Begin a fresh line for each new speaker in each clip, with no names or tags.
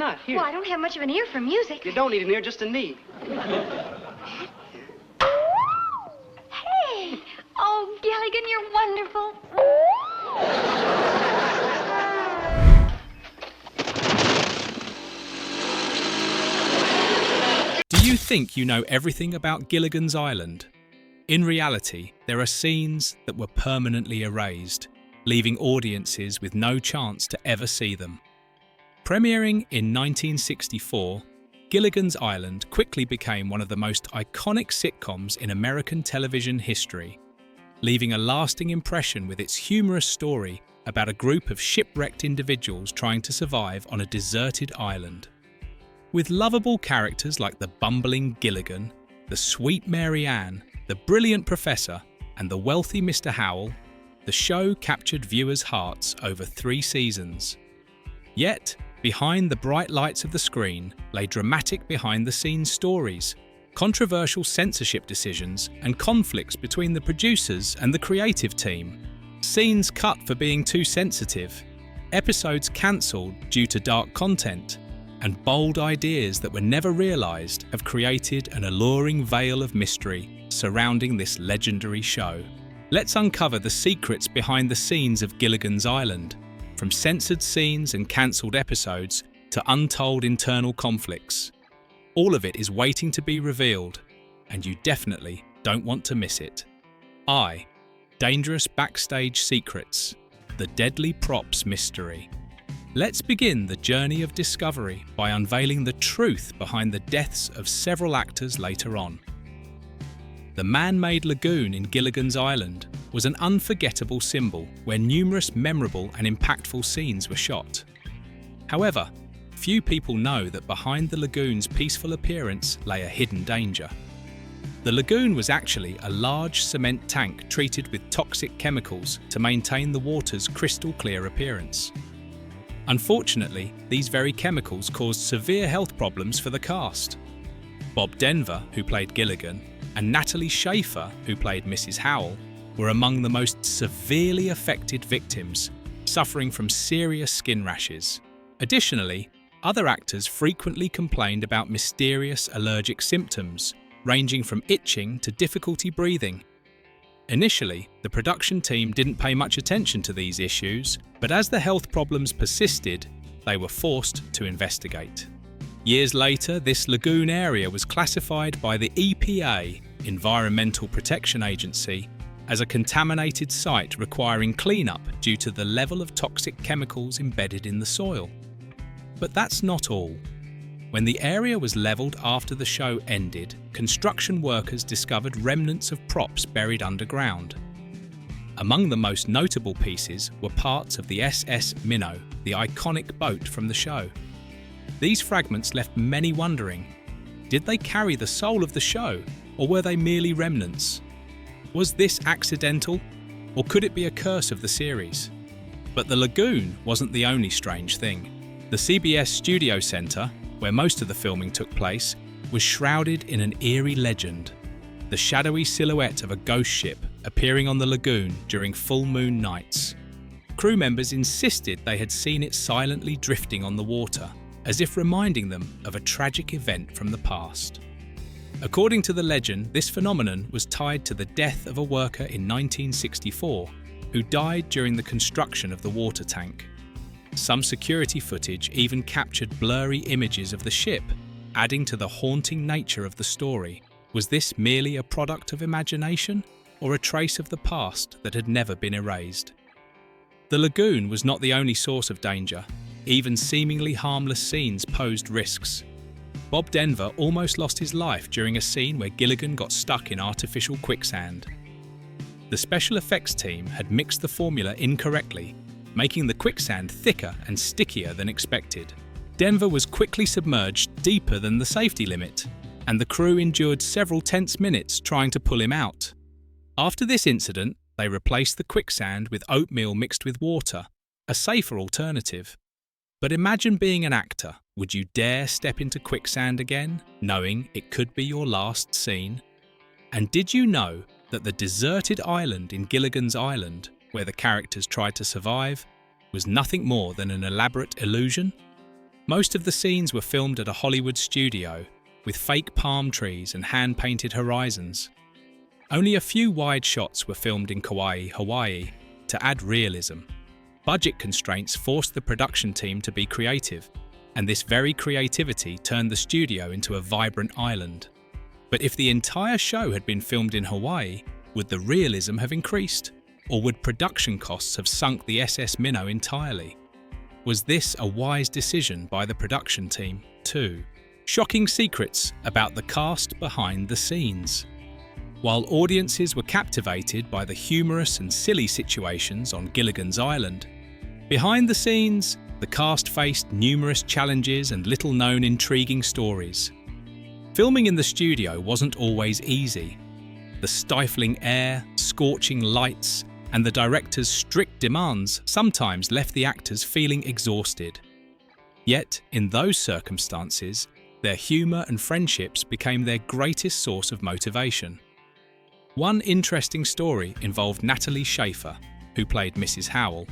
not? Here.
Well, I don't have much of an ear for music.
You don't need an ear, just a knee.
Hey! Oh, Gilligan, you're wonderful.
Do you think you know everything about Gilligan's Island? In reality, there are scenes that were permanently erased, leaving audiences with no chance to ever see them. Premiering in 1964, Gilligan's Island quickly became one of the most iconic sitcoms in American television history, leaving a lasting impression with its humorous story about a group of shipwrecked individuals trying to survive on a deserted island. With lovable characters like the bumbling Gilligan, the sweet Mary Ann, the brilliant Professor, and the wealthy Mr. Howell, the show captured viewers' hearts over 3 seasons. Yet, behind the bright lights of the screen lay dramatic behind-the-scenes stories, controversial censorship decisions, and conflicts between the producers and the creative team. Scenes cut for being too sensitive, episodes cancelled due to dark content, and bold ideas that were never realised have created an alluring veil of mystery surrounding this legendary show. Let's uncover the secrets behind the scenes of Gilligan's Island, from censored scenes and cancelled episodes to untold internal conflicts. All of it is waiting to be revealed, and you definitely don't want to miss it. Dangerous Backstage Secrets, the Deadly Props Mystery. Let's begin the journey of discovery by unveiling the truth behind the deaths of several actors later on. The man-made lagoon in Gilligan's Island was an unforgettable symbol where numerous memorable and impactful scenes were shot. However, few people know that behind the lagoon's peaceful appearance lay a hidden danger. The lagoon was actually a large cement tank treated with toxic chemicals to maintain the water's crystal clear appearance. Unfortunately, these very chemicals caused severe health problems for the cast. Bob Denver, who played Gilligan, and Natalie Schafer, who played Mrs. Howell, were among the most severely affected victims, suffering from serious skin rashes. Additionally, other actors frequently complained about mysterious allergic symptoms, ranging from itching to difficulty breathing. Initially, the production team didn't pay much attention to these issues, but as the health problems persisted, they were forced to investigate. Years later, this lagoon area was classified by the EPA, Environmental Protection Agency, as a contaminated site requiring cleanup due to the level of toxic chemicals embedded in the soil. But that's not all. When the area was leveled after the show ended, construction workers discovered remnants of props buried underground. Among the most notable pieces were parts of the SS Minnow, the iconic boat from the show. These fragments left many wondering, did they carry the soul of the show, or were they merely remnants? Was this accidental, or could it be a curse of the series? But the lagoon wasn't the only strange thing. The CBS Studio Center, where most of the filming took place, was shrouded in an eerie legend, the shadowy silhouette of a ghost ship appearing on the lagoon during full moon nights. Crew members insisted they had seen it silently drifting on the water, as if reminding them of a tragic event from the past. According to the legend, this phenomenon was tied to the death of a worker in 1964 who died during the construction of the water tank. Some security footage even captured blurry images of the ship, adding to the haunting nature of the story. Was this merely a product of imagination, or a trace of the past that had never been erased? The lagoon was not the only source of danger. Even seemingly harmless scenes posed risks. Bob Denver almost lost his life during a scene where Gilligan got stuck in artificial quicksand. The special effects team had mixed the formula incorrectly, making the quicksand thicker and stickier than expected. Denver was quickly submerged deeper than the safety limit, and the crew endured several tense minutes trying to pull him out. After this incident, they replaced the quicksand with oatmeal mixed with water, a safer alternative. But imagine being an actor. Would you dare step into quicksand again, knowing it could be your last scene? And did you know that the deserted island in Gilligan's Island, where the characters tried to survive, was nothing more than an elaborate illusion? Most of the scenes were filmed at a Hollywood studio, with fake palm trees and hand-painted horizons. Only a few wide shots were filmed in Kauai, Hawaii, to add realism. Budget constraints forced the production team to be creative, and this very creativity turned the studio into a vibrant island. But if the entire show had been filmed in Hawaii, would the realism have increased? Or would production costs have sunk the SS Minnow entirely? Was this a wise decision by the production team? 2. Shocking secrets about the cast behind the scenes. While audiences were captivated by the humorous and silly situations on Gilligan's Island, behind the scenes, the cast faced numerous challenges and little-known intriguing stories. Filming in the studio wasn't always easy. The stifling air, scorching lights, and the director's strict demands sometimes left the actors feeling exhausted. Yet, in those circumstances, their humour and friendships became their greatest source of motivation. One interesting story involved Natalie Schafer, who played Mrs. Howell.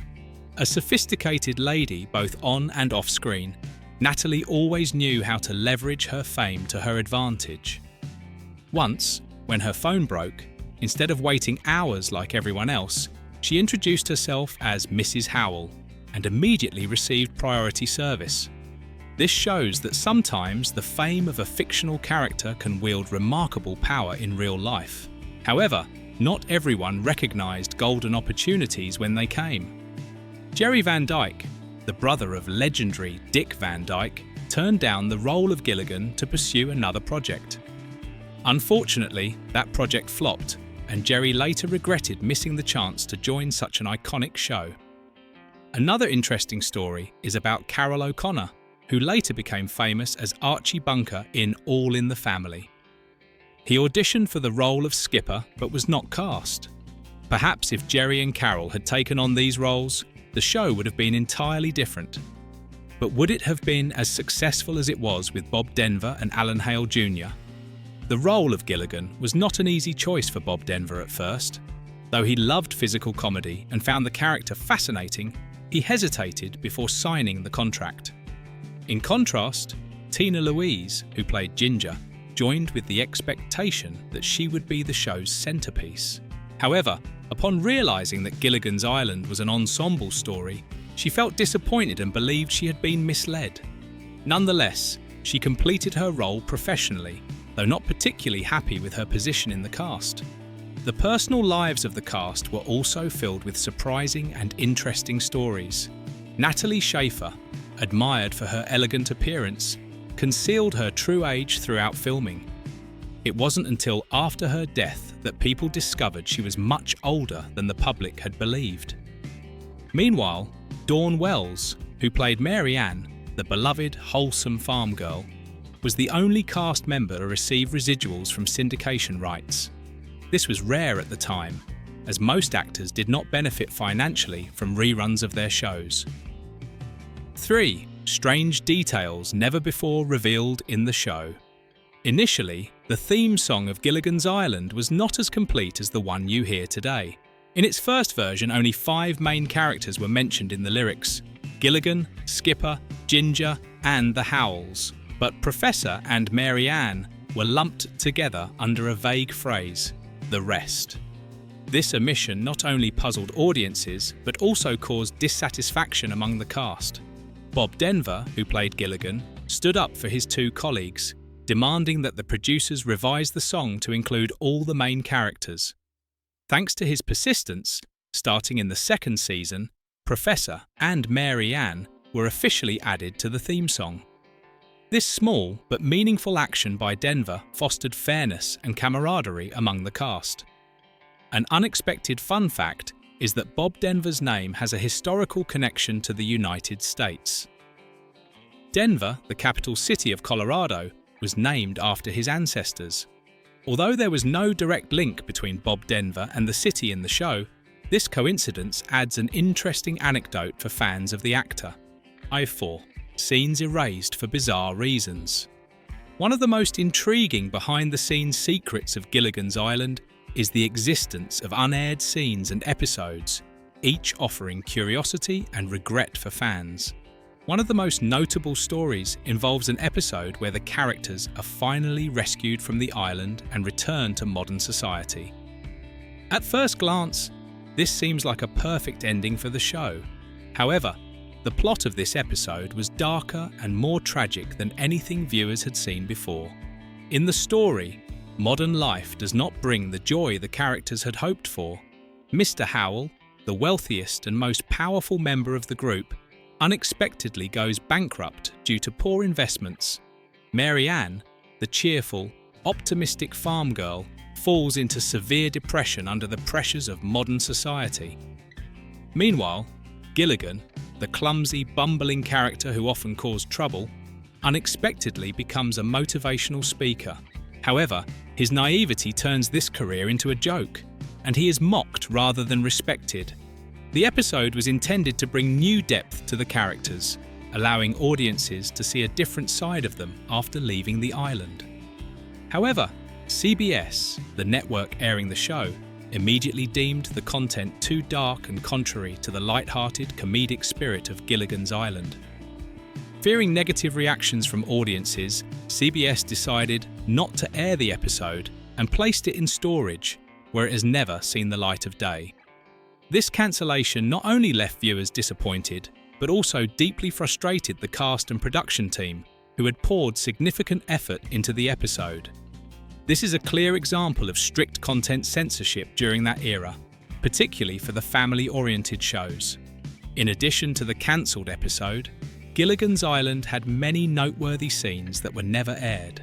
A sophisticated lady both on and off screen, Natalie always knew how to leverage her fame to her advantage. Once, when her phone broke, instead of waiting hours like everyone else, she introduced herself as Mrs. Howell and immediately received priority service. This shows that sometimes the fame of a fictional character can wield remarkable power in real life. However, not everyone recognized golden opportunities when they came. Jerry Van Dyke, the brother of legendary Dick Van Dyke, turned down the role of Gilligan to pursue another project. Unfortunately, that project flopped, and Jerry later regretted missing the chance to join such an iconic show. Another interesting story is about Carroll O'Connor, who later became famous as Archie Bunker in All in the Family. He auditioned for the role of Skipper but was not cast. Perhaps if Jerry and Carroll had taken on these roles, the show would have been entirely different. But would it have been as successful as it was with Bob Denver and Alan Hale Jr.? The role of Gilligan was not an easy choice for Bob Denver at first. Though he loved physical comedy and found the character fascinating, he hesitated before signing the contract. In contrast, Tina Louise, who played Ginger, joined with the expectation that she would be the show's centerpiece. However, upon realizing that Gilligan's Island was an ensemble story, she felt disappointed and believed she had been misled. Nonetheless, she completed her role professionally, though not particularly happy with her position in the cast. The personal lives of the cast were also filled with surprising and interesting stories. Natalie Schafer, admired for her elegant appearance, concealed her true age throughout filming. It wasn't until after her death that people discovered she was much older than the public had believed. Meanwhile, Dawn Wells, who played Mary Ann, the beloved, wholesome farm girl, was the only cast member to receive residuals from syndication rights. This was rare at the time, as most actors did not benefit financially from reruns of their shows. 3. Strange details never before revealed in the show. Initially, the theme song of Gilligan's Island was not as complete as the one you hear today. In its first version, only 5 main characters were mentioned in the lyrics: Gilligan, Skipper, Ginger, and the Howells. But Professor and Mary Ann were lumped together under a vague phrase, the rest. This omission not only puzzled audiences, but also caused dissatisfaction among the cast. Bob Denver, who played Gilligan, stood up for his 2 colleagues, demanding that the producers revise the song to include all the main characters. Thanks to his persistence, starting in the 2nd season, Professor and Mary Ann were officially added to the theme song. This small but meaningful action by Denver fostered fairness and camaraderie among the cast. An unexpected fun fact is that Bob Denver's name has a historical connection to the United States. Denver, the capital city of Colorado, was named after his ancestors. Although there was no direct link between Bob Denver and the city in the show, this coincidence adds an interesting anecdote for fans of the actor. I-4. Scenes erased for bizarre reasons. One of the most intriguing behind-the-scenes secrets of Gilligan's Island is the existence of unaired scenes and episodes, each offering curiosity and regret for fans. One of the most notable stories involves an episode where the characters are finally rescued from the island and returned to modern society. At first glance, this seems like a perfect ending for the show. However, the plot of this episode was darker and more tragic than anything viewers had seen before. In the story, modern life does not bring the joy the characters had hoped for. Mr. Howell, the wealthiest and most powerful member of the group, unexpectedly goes bankrupt due to poor investments. Mary Ann, the cheerful, optimistic farm girl, falls into severe depression under the pressures of modern society. Meanwhile, Gilligan, the clumsy, bumbling character who often caused trouble, unexpectedly becomes a motivational speaker. However, his naivety turns this career into a joke, and he is mocked rather than respected. The episode was intended to bring new depth to the characters, allowing audiences to see a different side of them after leaving the island. However, CBS, the network airing the show, immediately deemed the content too dark and contrary to the light-hearted comedic spirit of Gilligan's Island. Fearing negative reactions from audiences, CBS decided not to air the episode and placed it in storage, where it has never seen the light of day. This cancellation not only left viewers disappointed, but also deeply frustrated the cast and production team, who had poured significant effort into the episode. This is a clear example of strict content censorship during that era, particularly for the family-oriented shows. In addition to the cancelled episode, Gilligan's Island had many noteworthy scenes that were never aired.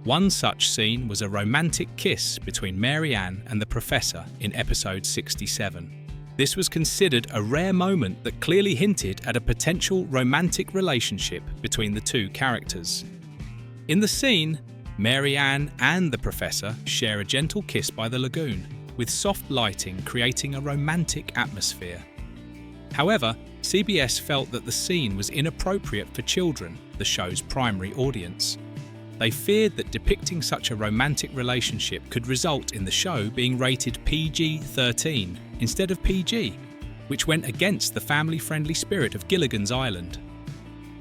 One such scene was a romantic kiss between Mary Ann and the Professor in episode 67. This was considered a rare moment that clearly hinted at a potential romantic relationship between the two characters. In the scene, Mary Ann and the Professor share a gentle kiss by the lagoon, with soft lighting creating a romantic atmosphere. However, CBS felt that the scene was inappropriate for children, the show's primary audience. They feared that depicting such a romantic relationship could result in the show being rated PG-13 instead of PG, which went against the family-friendly spirit of Gilligan's Island.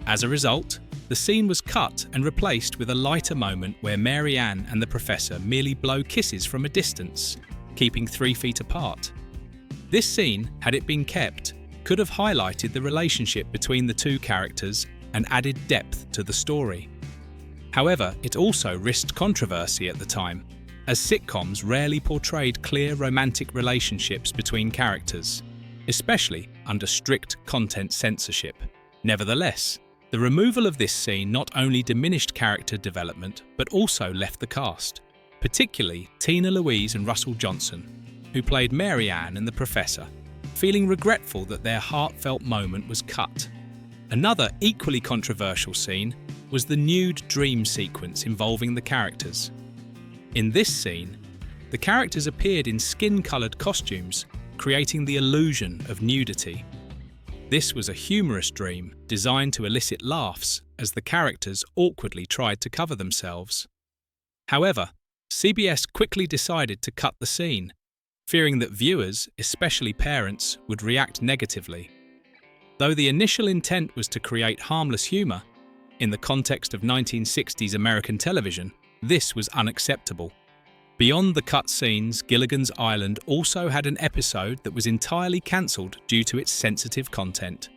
As a result, the scene was cut and replaced with a lighter moment where Mary Ann and the Professor merely blow kisses from a distance, keeping 3 feet apart. This scene, had it been kept, could have highlighted the relationship between the two characters and added depth to the story. However, it also risked controversy at the time, as sitcoms rarely portrayed clear romantic relationships between characters, especially under strict content censorship. Nevertheless, the removal of this scene not only diminished character development but also left the cast, particularly Tina Louise and Russell Johnson, who played Mary Ann and the Professor, feeling regretful that their heartfelt moment was cut. Another equally controversial scene was the nude dream sequence involving the characters. In this scene, the characters appeared in skin-coloured costumes, creating the illusion of nudity. This was a humorous dream designed to elicit laughs as the characters awkwardly tried to cover themselves. However, CBS quickly decided to cut the scene, fearing that viewers, especially parents, would react negatively. Though the initial intent was to create harmless humour, in the context of 1960s American television, this was unacceptable. Beyond the cut scenes, Gilligan's Island also had an episode that was entirely cancelled due to its sensitive content.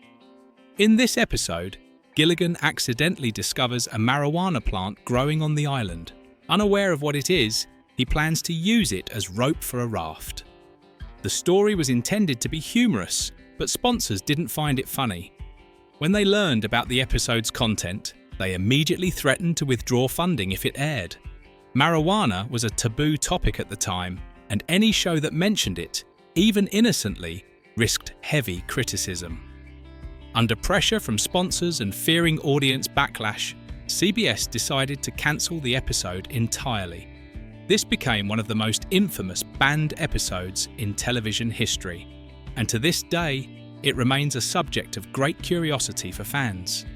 In this episode, Gilligan accidentally discovers a marijuana plant growing on the island. Unaware of what it is, he plans to use it as rope for a raft. The story was intended to be humorous, but sponsors didn't find it funny. When they learned about the episode's content, they immediately threatened to withdraw funding if it aired. Marijuana was a taboo topic at the time, and any show that mentioned it, even innocently, risked heavy criticism. Under pressure from sponsors and fearing audience backlash, CBS decided to cancel the episode entirely. This became one of the most infamous banned episodes in television history, and to this day, it remains a subject of great curiosity for fans.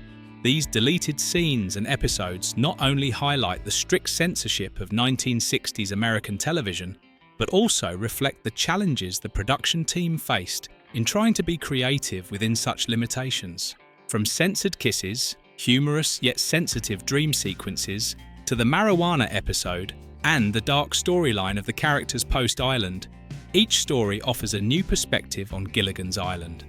These deleted scenes and episodes not only highlight the strict censorship of 1960s American television, but also reflect the challenges the production team faced in trying to be creative within such limitations. From censored kisses, humorous yet sensitive dream sequences, to the marijuana episode and the dark storyline of the characters post-Island, each story offers a new perspective on Gilligan's Island.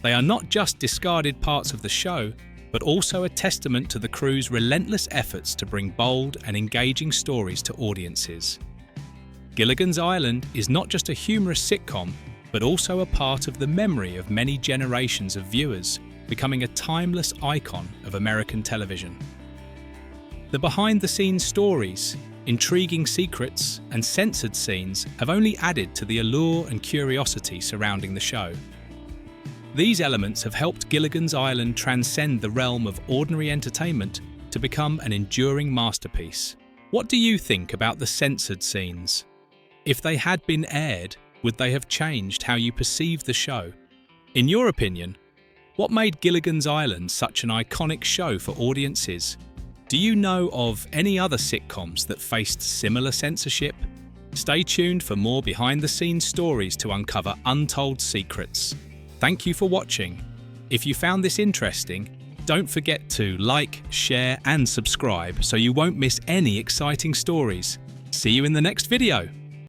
They are not just discarded parts of the show, but also a testament to the crew's relentless efforts to bring bold and engaging stories to audiences. Gilligan's Island is not just a humorous sitcom, but also a part of the memory of many generations of viewers, becoming a timeless icon of American television. The behind-the-scenes stories, intriguing secrets, and censored scenes have only added to the allure and curiosity surrounding the show. These elements have helped Gilligan's Island transcend the realm of ordinary entertainment to become an enduring masterpiece. What do you think about the censored scenes? If they had been aired, would they have changed how you perceive the show? In your opinion, what made Gilligan's Island such an iconic show for audiences? Do you know of any other sitcoms that faced similar censorship? Stay tuned for more behind-the-scenes stories to uncover untold secrets. Thank you for watching. If you found this interesting, don't forget to like, share and subscribe so you won't miss any exciting stories. See you in the next video.